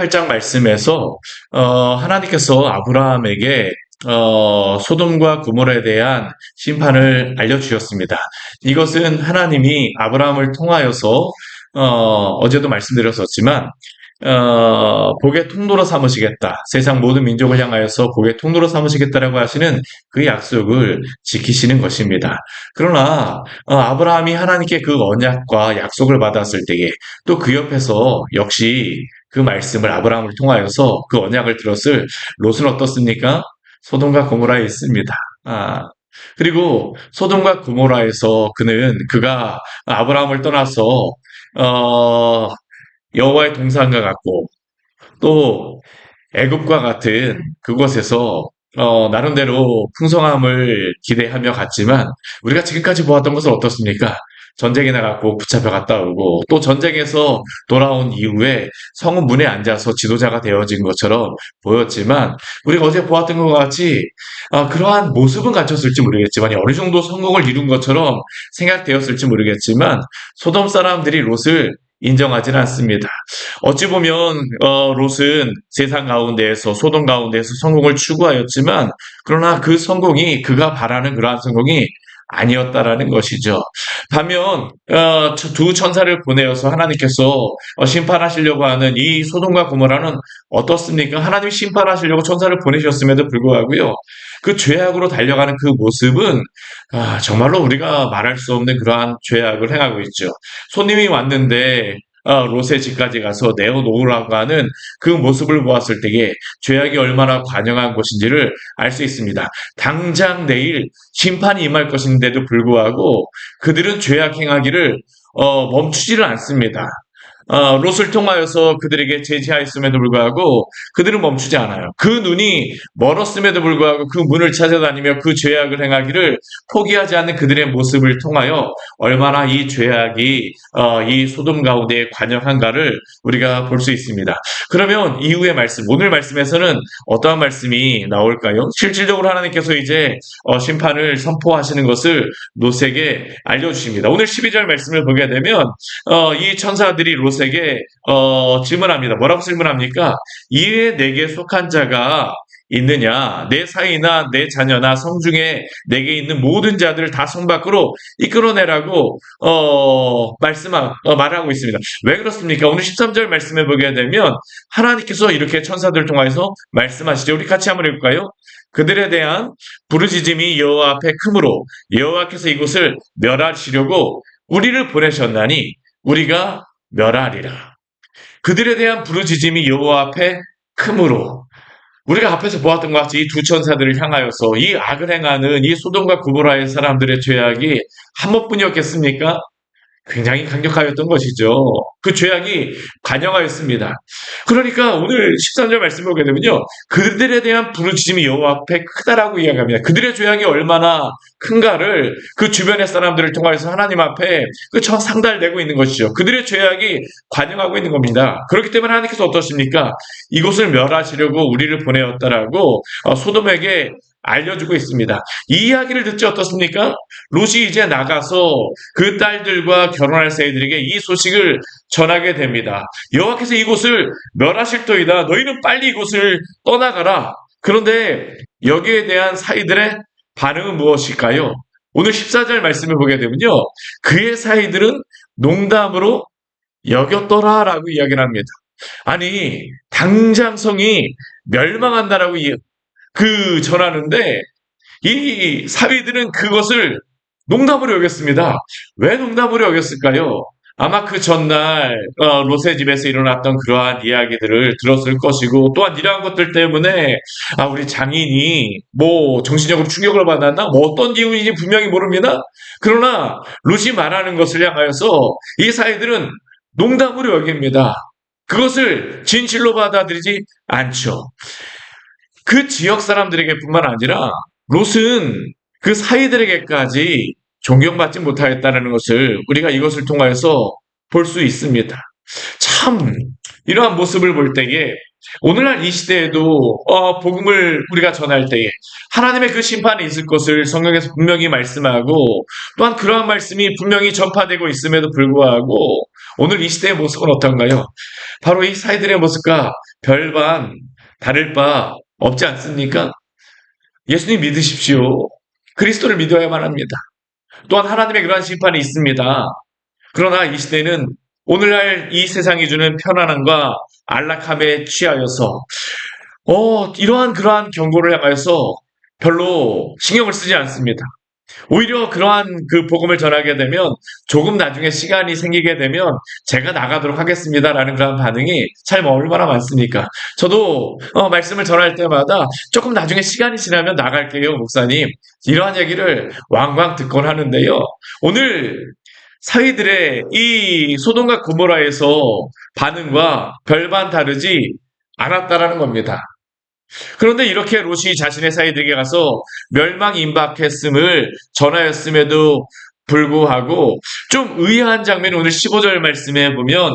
8장 말씀에서 하나님께서 아브라함에게 소돔과 고모라에 대한 심판을 알려주셨습니다. 이것은 하나님이 아브라함을 통하여서 어제도 말씀드렸었지만 복의 통로로 삼으시겠다. 세상 모든 민족을 향하여서 복의 통로로 삼으시겠다라고 하시는 그 약속을 지키시는 것입니다. 그러나 아브라함이 하나님께 그 언약과 약속을 받았을 때에 또 그 옆에서 역시 그 말씀을 아브라함을 통하여서 그 언약을 들었을 롯은 어떻습니까? 소돔과 고모라에 있습니다. 그리고 소돔과 고모라에서 그가 아브라함을 떠나서 어, 여호와의 동산과 같고 또 애굽과 같은 그곳에서 나름대로 풍성함을 기대하며 갔지만 우리가 지금까지 보았던 것은 어떻습니까? 전쟁에 나갔고 붙잡혀 갔다 오고 또 전쟁에서 돌아온 이후에 성읍 문에 앉아서 지도자가 되어진 것처럼 보였지만 우리가 어제 보았던 것 같이 그러한 모습은 갖췄을지 모르겠지만 어느 정도 성공을 이룬 것처럼 생각되었을지 모르겠지만 소돔 사람들이 롯을 인정하지는 않습니다. 어찌 보면 롯은 세상 가운데에서 소돔 가운데에서 성공을 추구하였지만 그러나 그 성공이 그가 바라는 그러한 성공이 아니었다라는 것이죠. 반면 두 천사를 보내어서 하나님께서 심판하시려고 하는 이 소돔과 고모라는 어떻습니까? 하나님이 심판하시려고 천사를 보내셨음에도 불구하고요. 그 죄악으로 달려가는 그 모습은 정말로 우리가 말할 수 없는 그러한 죄악을 행하고 있죠. 손님이 왔는데 롯의 집까지 가서 내어놓으라고 하는 그 모습을 보았을 때에 죄악이 얼마나 관영한 것인지를 알 수 있습니다. 당장 내일 심판이 임할 것인데도 불구하고 그들은 죄악 행하기를 멈추지를 않습니다. 롯을 통하여서 그들에게 제지하였음에도 불구하고 그들은 멈추지 않아요. 그 눈이 멀었음에도 불구하고 그 문을 찾아다니며 그 죄악을 행하기를 포기하지 않는 그들의 모습을 통하여 얼마나 이 죄악이 이 소돔 가운데에 관영한가를 우리가 볼 수 있습니다. 그러면 이후의 말씀, 오늘 말씀에서는 어떠한 말씀이 나올까요? 실질적으로 하나님께서 이제 심판을 선포하시는 것을 롯에게 알려주십니다. 오늘 12절 말씀을 보게 되면 이 천사들이 롯에게 질문합니다. 뭐라고 질문합니까? 이에 내게 속한 자가 있느냐? 내 사이나 내 자녀나 성중에 내게 있는 모든 자들을 다 성 밖으로 이끌어내라고 말하고 있습니다. 왜 그렇습니까? 오늘 13절 말씀해 보게 되면 하나님께서 이렇게 천사들을 통해서 말씀하시죠. 우리 같이 한번 해볼까요? 그들에 대한 부르짖음이 여호와 앞에 크므로 여호와께서 이곳을 멸하시려고 우리를 보내셨나니 우리가 멸하리라. 그들에 대한 부르짖음이 여호와 앞에 크므로 우리가 앞에서 보았던 것 같이 이 두 천사들을 향하여서 이 악을 행하는 이 소돔과 고모라의 사람들의 죄악이 한 번뿐이었겠습니까? 굉장히 강력하였던 것이죠. 그 죄악이 관영하였습니다. 그러니까 오늘 13절 말씀 보게 되면요. 그들에 대한 부르짖음이 여호와 앞에 크다라고 이야기합니다. 그들의 죄악이 얼마나 큰가를 그 주변의 사람들을 통해서 하나님 앞에 상달되고 있는 것이죠. 그들의 죄악이 관영하고 있는 겁니다. 그렇기 때문에 하나님께서 어떠십니까? 이곳을 멸하시려고 우리를 보내었다라고 소돔에게 알려주고 있습니다. 이 이야기를 듣지 어떻습니까? 롯이 이제 나가서 그 딸들과 결혼할 새들에게 이 소식을 전하게 됩니다. 여호와께서 이곳을 멸하실도이다. 너희는 빨리 이곳을 떠나가라. 그런데 여기에 대한 사이들의 반응은 무엇일까요? 오늘 14절 말씀을 보게 되면요. 그의 사이들은 농담으로 여겼더라라고 이야기를 합니다. 아니 당장 성이 멸망한다라고 전하는데 이 사위들은 그것을 농담으로 여겼습니다. 왜 농담으로 여겼을까요? 아마 그 전날 롯의 집에서 일어났던 그러한 이야기들을 들었을 것이고 또한 이러한 것들 때문에 우리 장인이 뭐 정신적으로 충격을 받았나? 뭐 어떤 이유인지 분명히 모릅니다. 그러나 롯이 말하는 것을 향하여서 이 사위들은 농담으로 여깁니다. 그것을 진실로 받아들이지 않죠. 그 지역 사람들에게 뿐만 아니라 롯은 그 사이들에게까지 존경받지 못하였다는 것을 우리가 이것을 통하여서 볼 수 있습니다. 참 이러한 모습을 볼 때에 오늘날 이 시대에도 복음을 우리가 전할 때에 하나님의 그 심판이 있을 것을 성경에서 분명히 말씀하고 또한 그러한 말씀이 분명히 전파되고 있음에도 불구하고 오늘 이 시대의 모습은 어떤가요? 바로 이 사이들의 모습과 별반 다를 바 없지 않습니까? 예수님 믿으십시오. 그리스도를 믿어야만 합니다. 또한 하나님의 그러한 심판이 있습니다. 그러나 이 시대는 오늘날 이 세상이 주는 편안함과 안락함에 취하여서 이러한 그러한 경고를 향하여서 별로 신경을 쓰지 않습니다. 오히려 그러한 그 복음을 전하게 되면 조금 나중에 시간이 생기게 되면 제가 나가도록 하겠습니다라는 그런 반응이 참 얼마나 많습니까? 저도 말씀을 전할 때마다 조금 나중에 시간이 지나면 나갈게요, 목사님. 이러한 얘기를 왕왕 듣곤 하는데요. 오늘 사위들의 이 소돔과 고모라에서 반응과 별반 다르지 않았다라는 겁니다. 그런데 이렇게 롯이 자신의 사이들에게 가서 멸망 임박했음을 전하였음에도 불구하고 좀 의아한 장면이 오늘 15절 말씀에 보면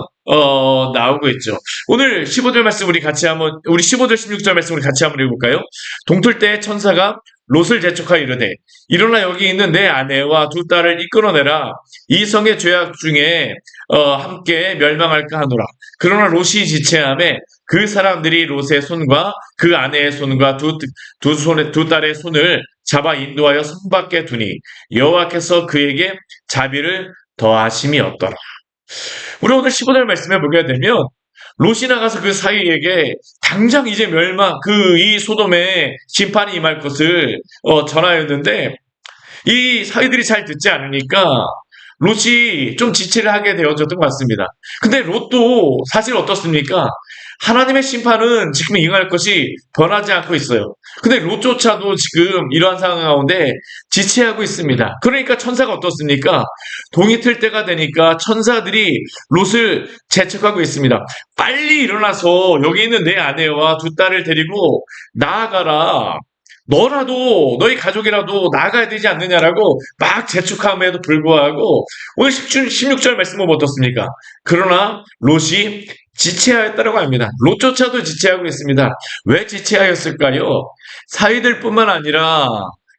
나오고 있죠. 오늘 15절 말씀 우리 15절 16절 말씀 우리 같이 한번 읽어볼까요? 동틀 때 천사가 롯을 재촉하여 이르되 일어나 여기 있는 내 아내와 두 딸을 이끌어내라. 이 성의 죄악 중에 함께 멸망할까 하노라. 그러나 롯이 지체함에 그 사람들이 롯의 손과 그 아내의 손과 두 딸의 손을 잡아 인도하여 성 밖에 두니 여호와께서 그에게 자비를 더하심이 없더라. 우리 오늘 15절 말씀에 보게 되면 롯이 나가서 그 사이에게 당장 이제 이 소돔에 심판이 임할 것을 전하였는데 이 사이들이 잘 듣지 않으니까 롯이 좀 지체를 하게 되어졌던 것 같습니다. 근데 롯도 사실 어떻습니까? 하나님의 심판은 지금 임할 것이 변하지 않고 있어요. 근데 롯조차도 지금 이러한 상황 가운데 지체하고 있습니다. 그러니까 천사가 어떻습니까? 동이 틀 때가 되니까 천사들이 롯을 재촉하고 있습니다. 빨리 일어나서 여기 있는 내 아내와 두 딸을 데리고 나아가라. 너희 가족이라도 나가야 되지 않느냐라고 막 재촉함에도 불구하고 오늘 16절 말씀은 어떻습니까? 그러나 롯이 지체하였다고 합니다. 롯조차도 지체하고 있습니다. 왜 지체하였을까요? 사위들뿐만 아니라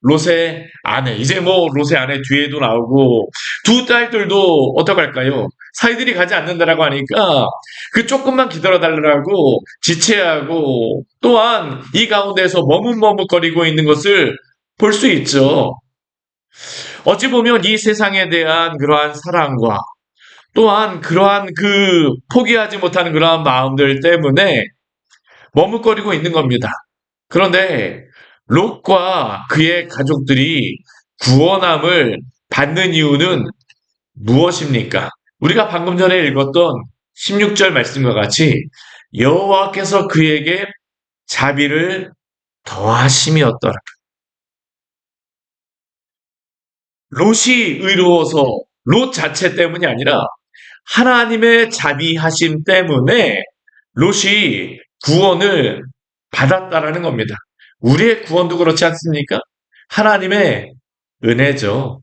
롯의 아내, 이제 롯의 아내 뒤에도 나오고 두 딸들도 어떡할까요? 사위들이 가지 않는다라고 하니까 그 조금만 기다려달라고 지체하고 또한 이 가운데서 머뭇머뭇거리고 있는 것을 볼 수 있죠. 어찌 보면 이 세상에 대한 그러한 사랑과 또한 그러한 포기하지 못하는 그러한 마음들 때문에 머뭇거리고 있는 겁니다. 그런데 롯과 그의 가족들이 구원함을 받는 이유는 무엇입니까? 우리가 방금 전에 읽었던 16절 말씀과 같이 여호와께서 그에게 자비를 더하심이었더라. 롯이 의로워서 롯 자체 때문이 아니라 하나님의 자비하심 때문에 롯이 구원을 받았다라는 겁니다. 우리의 구원도 그렇지 않습니까? 하나님의 은혜죠.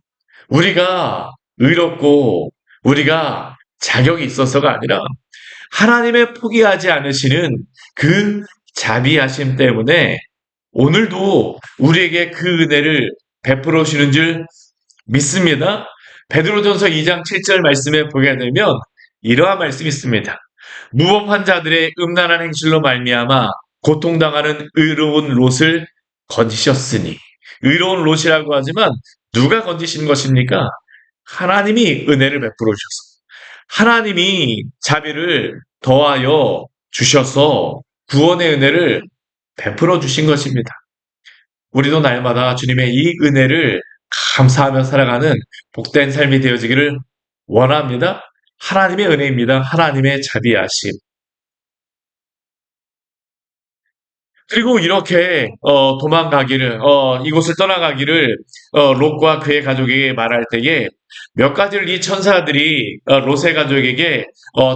우리가 의롭고 우리가 자격이 있어서가 아니라 하나님의 포기하지 않으시는 그 자비하심 때문에 오늘도 우리에게 그 은혜를 베풀어 주시는 줄 믿습니다. 베드로전서 2장 7절 말씀에 보게 되면 이러한 말씀이 있습니다. 무법한 자들의 음란한 행실로 말미암아 고통당하는 의로운 롯을 건지셨으니 의로운 롯이라고 하지만 누가 건지신 것입니까? 하나님이 은혜를 베풀어 주셔서 하나님이 자비를 더하여 주셔서 구원의 은혜를 베풀어 주신 것입니다. 우리도 날마다 주님의 이 은혜를 감사하며 살아가는 복된 삶이 되어지기를 원합니다. 하나님의 은혜입니다. 하나님의 자비하심. 그리고 이렇게 도망가기를 이곳을 떠나가기를 롯과 그의 가족에게 말할 때에 몇 가지를 이 천사들이 롯의 가족에게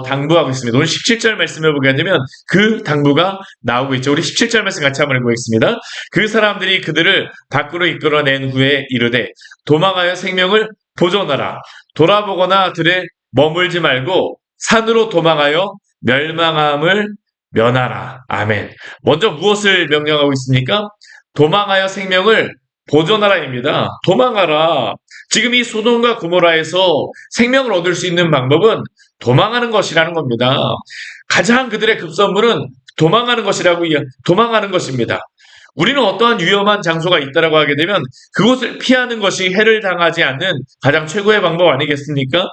당부하고 있습니다. 오늘 17절 말씀을 보게 되면 그 당부가 나오고 있죠. 우리 17절 말씀 같이 한번 읽어보겠습니다. 그 사람들이 그들을 밖으로 이끌어낸 후에 이르되 도망하여 생명을 보존하라. 돌아보거나 들에 머물지 말고 산으로 도망하여 멸망함을 면하라. 아멘. 먼저 무엇을 명령하고 있습니까? 도망하여 생명을 보존하라입니다. 도망가라. 지금 이 소돔과 고모라에서 생명을 얻을 수 있는 방법은 도망하는 것이라는 겁니다. 가장 그들의 급선무는 도망하는 것입니다. 우리는 어떠한 위험한 장소가 있다라고 하게 되면 그곳을 피하는 것이 해를 당하지 않는 가장 최고의 방법 아니겠습니까?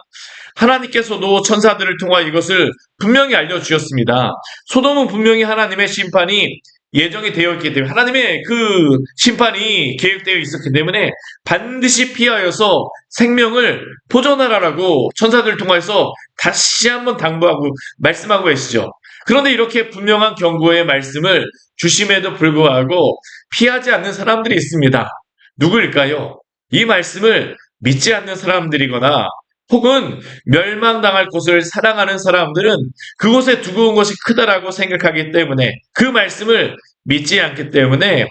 하나님께서도 천사들을 통하여 이것을 분명히 알려주셨습니다. 소돔은 분명히 하나님의 심판이 예정이 되어 있기 때문에 하나님의 그 심판이 계획되어 있었기 때문에 반드시 피하여서 생명을 보존하라라고 천사들을 통해서 다시 한번 당부하고 말씀하고 계시죠. 그런데 이렇게 분명한 경고의 말씀을 주심에도 불구하고 피하지 않는 사람들이 있습니다. 누구일까요? 이 말씀을 믿지 않는 사람들이거나 혹은 멸망당할 곳을 사랑하는 사람들은 그곳에 두고 온 것이 크다라고 생각하기 때문에 그 말씀을 믿지 않기 때문에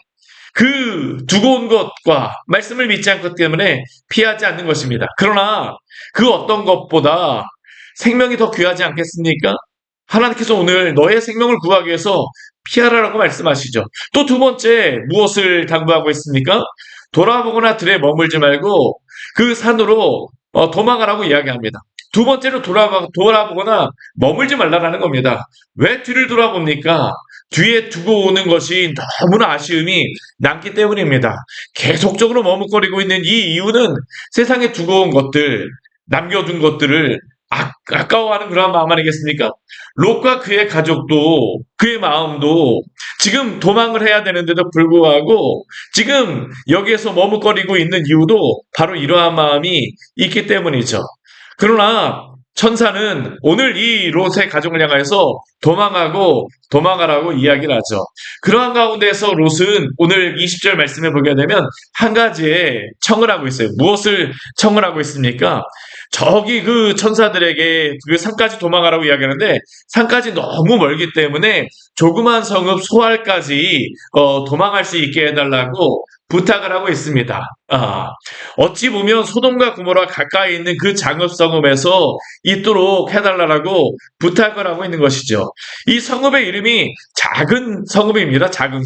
그 두고 온 것과 말씀을 믿지 않기 때문에 피하지 않는 것입니다. 그러나 그 어떤 것보다 생명이 더 귀하지 않겠습니까? 하나님께서 오늘 너의 생명을 구하기 위해서 피하라라고 말씀하시죠. 또 두 번째 무엇을 당부하고 있습니까? 돌아보거나 들에 머물지 말고 그 산으로 도망가라고 이야기합니다. 두 번째로 돌아보거나 머물지 말라라는 겁니다. 왜 뒤를 돌아봅니까? 뒤에 두고 오는 것이 너무나 아쉬움이 남기 때문입니다. 계속적으로 머뭇거리고 있는 이 이유는 세상에 두고 온 것들, 남겨둔 것들을 아까워하는 그런 마음 아니겠습니까? 롯과 그의 가족도 그의 마음도 지금 도망을 해야 되는데도 불구하고 지금 여기에서 머뭇거리고 있는 이유도 바로 이러한 마음이 있기 때문이죠. 그러나 천사는 오늘 이 롯의 가족을 향해서 도망가라고 이야기를 하죠. 그러한 가운데서 롯은 오늘 20절 말씀에 보게 되면 한 가지의 청을 하고 있어요. 무엇을 청을 하고 있습니까? 저기 그 천사들에게 그 산까지 도망가라고 이야기하는데 산까지 너무 멀기 때문에 조그만 성읍 소알까지 도망갈 수 있게 해달라고 부탁을 하고 있습니다. 어찌 보면 소돔과 고모라 가까이 있는 그 장읍 성읍에서 있도록 해달라고 부탁을 하고 있는 것이죠. 이 성읍의 이름이 작은 성읍입니다. 작은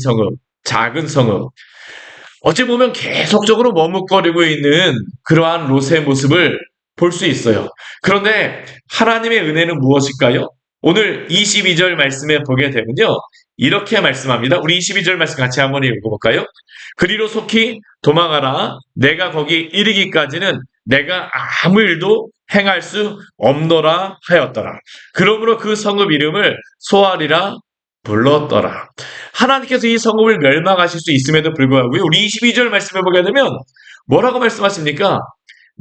성읍. 어찌 보면 계속적으로 머뭇거리고 있는 그러한 롯의 모습을 볼 수 있어요. 그런데 하나님의 은혜는 무엇일까요? 오늘 22절 말씀에 보게 되면요. 이렇게 말씀합니다. 우리 22절 말씀 같이 한번 읽어볼까요? 그리로 속히 도망하라. 내가 거기 이르기까지는 내가 아무 일도 행할 수 없노라 하였더라. 그러므로 그 성읍 이름을 소알이라 불렀더라. 하나님께서 이 성읍을 멸망하실 수 있음에도 불구하고 우리 22절 말씀에 보게 되면 뭐라고 말씀하십니까?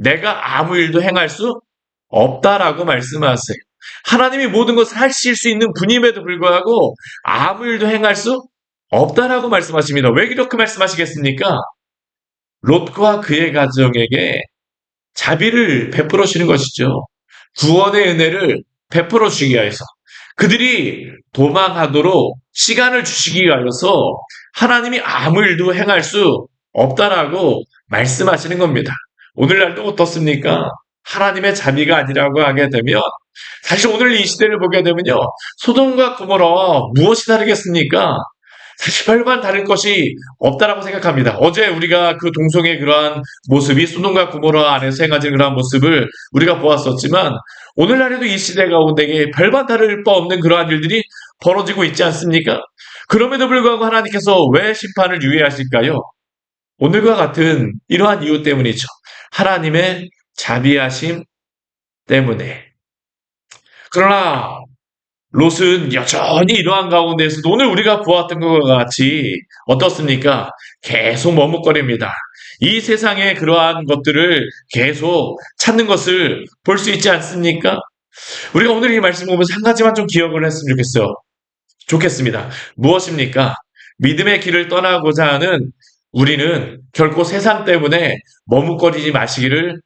내가 아무 일도 행할 수 없다라고 말씀하세요. 하나님이 모든 것을 하실 수 있는 분임에도 불구하고 아무 일도 행할 수 없다라고 말씀하십니다. 왜 이렇게 말씀하시겠습니까? 롯과 그의 가정에게 자비를 베풀어 주시는 것이죠. 구원의 은혜를 베풀어 주기 위해서 그들이 도망하도록 시간을 주시기 위해서 하나님이 아무 일도 행할 수 없다라고 말씀하시는 겁니다. 오늘날도 어떻습니까? 하나님의 자비가 아니라고 하게 되면 사실 오늘 이 시대를 보게 되면요. 소돔과 고모라와 무엇이 다르겠습니까? 사실 별반 다른 것이 없다라고 생각합니다. 어제 우리가 그 동성의 그러한 모습이 소돔과 고모라 안에서 행하는 그러한 모습을 우리가 보았었지만 오늘날에도 이 시대 가운데 별반 다를 바 없는 그러한 일들이 벌어지고 있지 않습니까? 그럼에도 불구하고 하나님께서 왜 심판을 유예하실까요? 오늘과 같은 이러한 이유 때문이죠. 하나님의 자비하심 때문에. 그러나 롯은 여전히 이러한 가운데에서도 오늘 우리가 보았던 것과 같이 어떻습니까? 계속 머뭇거립니다. 이 세상의 그러한 것들을 계속 찾는 것을 볼 수 있지 않습니까? 우리가 오늘 이 말씀 보면서 한 가지만 좀 기억을 했으면 좋겠습니다. 무엇입니까? 믿음의 길을 떠나고자 하는 우리는 결코 세상 때문에 머뭇거리지 마시기를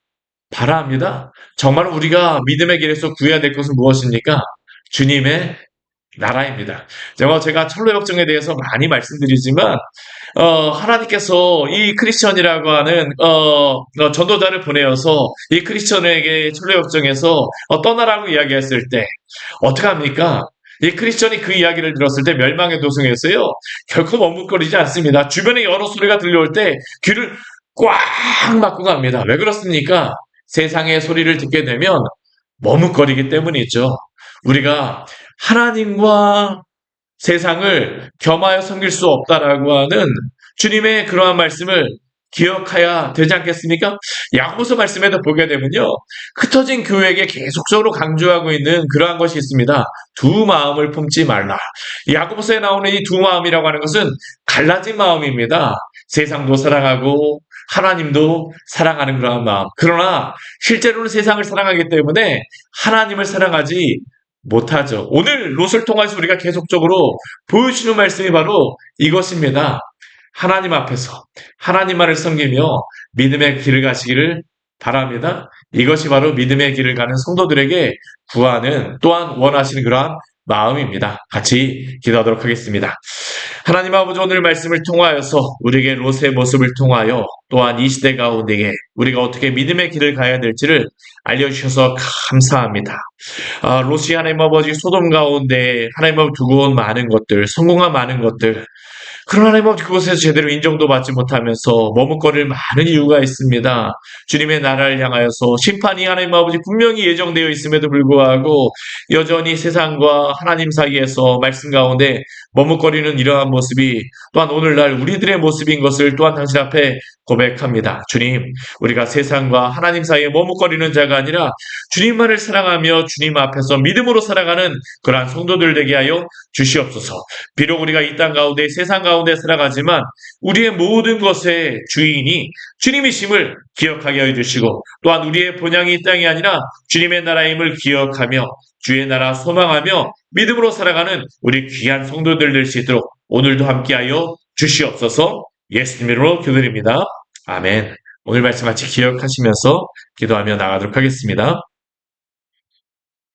바랍니다. 정말 우리가 믿음의 길에서 구해야 될 것은 무엇입니까? 주님의 나라입니다. 제가 철로역정에 대해서 많이 말씀드리지만 하나님께서 이 크리스천이라고 하는 전도자를 보내어서 이 크리스천에게 철로역정에서 떠나라고 이야기했을 때 어떻게 합니까? 이 크리스천이 그 이야기를 들었을 때 멸망의 도성에서요, 결코 머뭇거리지 않습니다. 주변에 여러 소리가 들려올 때 귀를 꽉 막고 갑니다. 왜 그렇습니까? 세상의 소리를 듣게 되면 머뭇거리기 때문이죠. 우리가 하나님과 세상을 겸하여 섬길 수 없다라고 하는 주님의 그러한 말씀을 기억해야 되지 않겠습니까? 야고보서 말씀에도 보게 되면요, 흩어진 교회에게 계속적으로 강조하고 있는 그러한 것이 있습니다. 두 마음을 품지 말라. 야고보서에 나오는 이 두 마음이라고 하는 것은 갈라진 마음입니다. 세상도 사랑하고 하나님도 사랑하는 그러한 마음. 그러나 실제로는 세상을 사랑하기 때문에 하나님을 사랑하지 못하죠. 오늘 롯을 통해서 우리가 계속적으로 보여주는 말씀이 바로 이것입니다. 하나님 앞에서 하나님만을 섬기며 믿음의 길을 가시기를 바랍니다. 이것이 바로 믿음의 길을 가는 성도들에게 구하는, 또한 원하시는 그러한 마음입니다. 같이 기도하도록 하겠습니다. 하나님 아버지, 오늘 말씀을 통하여서 우리에게 롯의 모습을 통하여 또한 이 시대 가운데에 우리가 어떻게 믿음의 길을 가야 될지를 알려주셔서 감사합니다. 롯이 하나님 아버지 소돔 가운데 하나님 아버지 두고 온 많은 것들, 성공한 많은 것들, 그러나 하나님 아버지 그곳에서 제대로 인정도 받지 못하면서 머뭇거릴 많은 이유가 있습니다. 주님의 나라를 향하여서 심판이 하나님 아버지 분명히 예정되어 있음에도 불구하고 여전히 세상과 하나님 사이에서 말씀 가운데 머뭇거리는 이러한 모습이 또한 오늘날 우리들의 모습인 것을 또한 당신 앞에 고백합니다. 주님, 우리가 세상과 하나님 사이에 머뭇거리는 자가 아니라 주님만을 사랑하며 주님 앞에서 믿음으로 살아가는 그러한 성도들 되게 하여 주시옵소서. 비록 우리가 이 땅 가운데 세상 가운데 살아가지만 우리의 모든 것의 주인이 주님이심을 기억하게 해주시고, 또한 우리의 본향이 이 땅이 아니라 주님의 나라임을 기억하며 주의 나라 소망하며 믿음으로 살아가는 우리 귀한 성도들 될 수 있도록 오늘도 함께하여 주시옵소서. 예수님 이름으로 기도드립니다. 아멘. 오늘 말씀 같이 기억하시면서 기도하며 나가도록 하겠습니다.